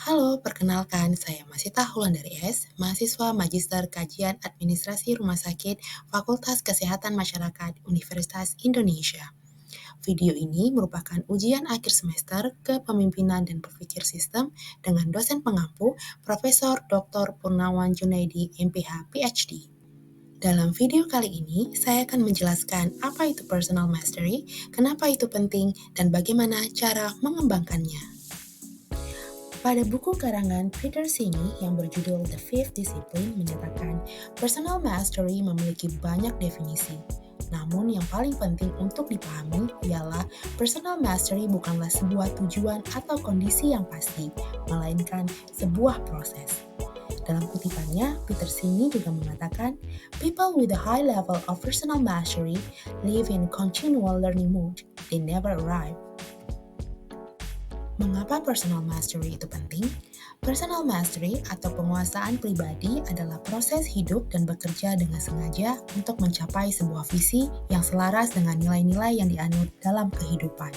Halo, perkenalkan saya Masita Wulandari S, mahasiswa Magister Kajian Administrasi Rumah Sakit Fakultas Kesehatan Masyarakat Universitas Indonesia. Video ini merupakan ujian akhir semester Kepemimpinan dan Berpikir Sistem dengan dosen pengampu Profesor Dr. Purnawan Junaidi, MPH, PhD. Dalam video kali ini, saya akan menjelaskan apa itu personal mastery, kenapa itu penting, dan bagaimana cara mengembangkannya. Pada buku karangan Peter Sini yang berjudul The Fifth Discipline menyatakan personal mastery memiliki banyak definisi. Namun yang paling penting untuk dipahami ialah personal mastery bukanlah sebuah tujuan atau kondisi yang pasti, melainkan sebuah proses. Dalam kutipannya, Peter Sini juga mengatakan, people with a high level of personal mastery live in continual learning mode. They never arrive. Mengapa personal mastery itu penting? Personal mastery atau penguasaan pribadi adalah proses hidup dan bekerja dengan sengaja untuk mencapai sebuah visi yang selaras dengan nilai-nilai yang dianut dalam kehidupan.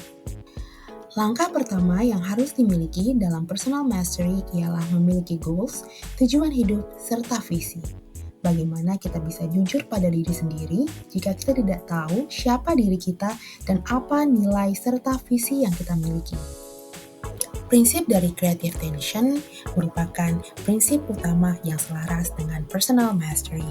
Langkah pertama yang harus dimiliki dalam personal mastery ialah memiliki goals, tujuan hidup, serta visi. Bagaimana kita bisa jujur pada diri sendiri jika kita tidak tahu siapa diri kita dan apa nilai serta visi yang kita miliki. Prinsip dari creative tension merupakan prinsip utama yang selaras dengan personal mastery.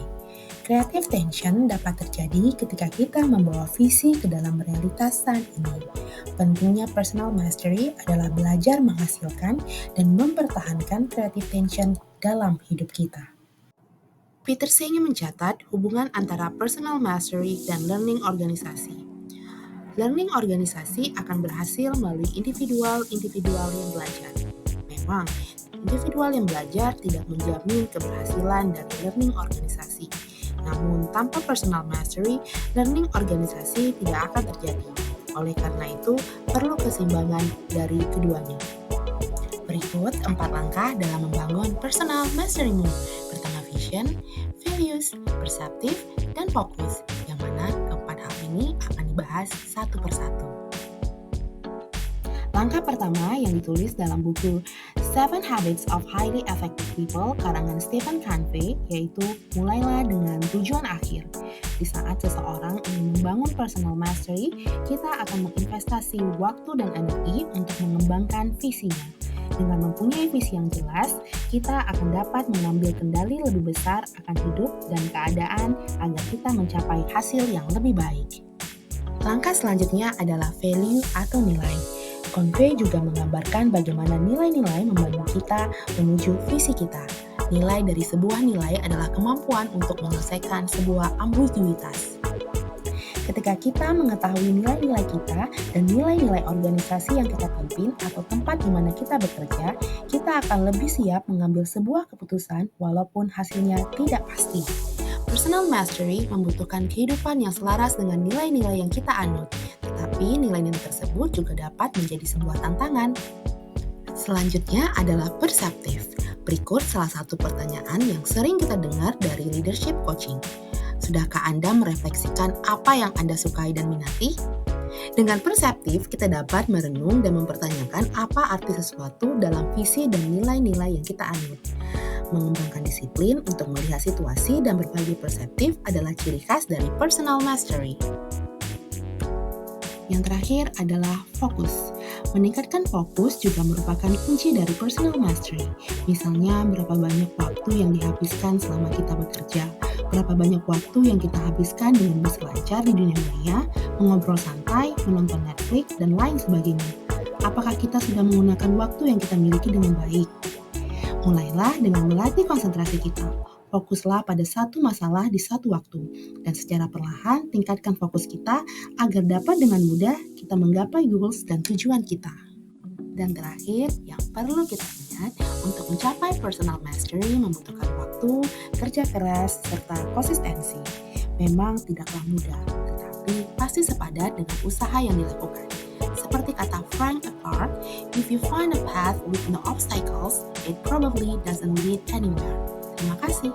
Creative tension dapat terjadi ketika kita membawa visi ke dalam realitas saat ini. Pentingnya personal mastery adalah belajar menghasilkan dan mempertahankan creative tension dalam hidup kita. Peter Senge mencatat hubungan antara personal mastery dan learning organisasi. Learning organisasi akan berhasil melalui individual yang belajar. Memang, individual yang belajar tidak menjamin keberhasilan dari learning organisasi. Namun, tanpa personal mastery, learning organisasi tidak akan terjadi. Oleh karena itu, perlu keseimbangan dari keduanya. Berikut 4 langkah dalam membangun personal mastery-mu. Pertama, vision, values, perceptive, dan fokus. Yang mana keempat hal ini akan dibahas satu persatu. Langkah pertama yang ditulis dalam buku Seven Habits of Highly Effective People karangan Stephen Covey yaitu mulailah dengan tujuan akhir. Di saat seseorang ingin membangun personal mastery, kita akan menginvestasi waktu dan energi untuk mengembangkan visinya. Dengan mempunyai visi yang jelas, kita akan dapat mengambil kendali lebih besar akan hidup dan keadaan agar kita mencapai hasil yang lebih baik. Langkah selanjutnya adalah value atau nilai. Covey juga menggambarkan bagaimana nilai-nilai membantu kita menuju visi kita. Nilai dari sebuah nilai adalah kemampuan untuk menyelesaikan sebuah ambiguitas. Ketika kita mengetahui nilai-nilai kita dan nilai-nilai organisasi yang kita pimpin atau tempat di mana kita bekerja, kita akan lebih siap mengambil sebuah keputusan walaupun hasilnya tidak pasti. Personal mastery membutuhkan kehidupan yang selaras dengan nilai-nilai yang kita anut, tetapi nilai-nilai tersebut juga dapat menjadi sebuah tantangan. Selanjutnya adalah perceptive. Berikut salah satu pertanyaan yang sering kita dengar dari leadership coaching. Sudahkah Anda merefleksikan apa yang Anda sukai dan minati? Dengan perseptif, kita dapat merenung dan mempertanyakan apa arti sesuatu dalam visi dan nilai-nilai yang kita anut. Mengembangkan disiplin untuk melihat situasi dan berbagi perseptif adalah ciri khas dari personal mastery. Yang terakhir adalah fokus. Meningkatkan fokus juga merupakan kunci dari personal mastery. Misalnya, berapa banyak waktu yang dihabiskan selama kita bekerja, berapa banyak waktu yang kita habiskan dengan berselancar di dunia maya, mengobrol santai, menonton Netflix, dan lain sebagainya. Apakah kita sudah menggunakan waktu yang kita miliki dengan baik? Mulailah dengan melatih konsentrasi kita. Fokuslah pada satu masalah di satu waktu, dan secara perlahan tingkatkan fokus kita agar dapat dengan mudah kita menggapai goals dan tujuan kita. Dan terakhir, yang perlu kita ingat, untuk mencapai personal mastery membutuhkan waktu, kerja keras, serta konsistensi. Memang tidaklah mudah, tetapi pasti sepadat dengan usaha yang dilakukan. Seperti kata Frank Apart, if you find a path with no obstacles, it probably doesn't lead anywhere. Terima kasih.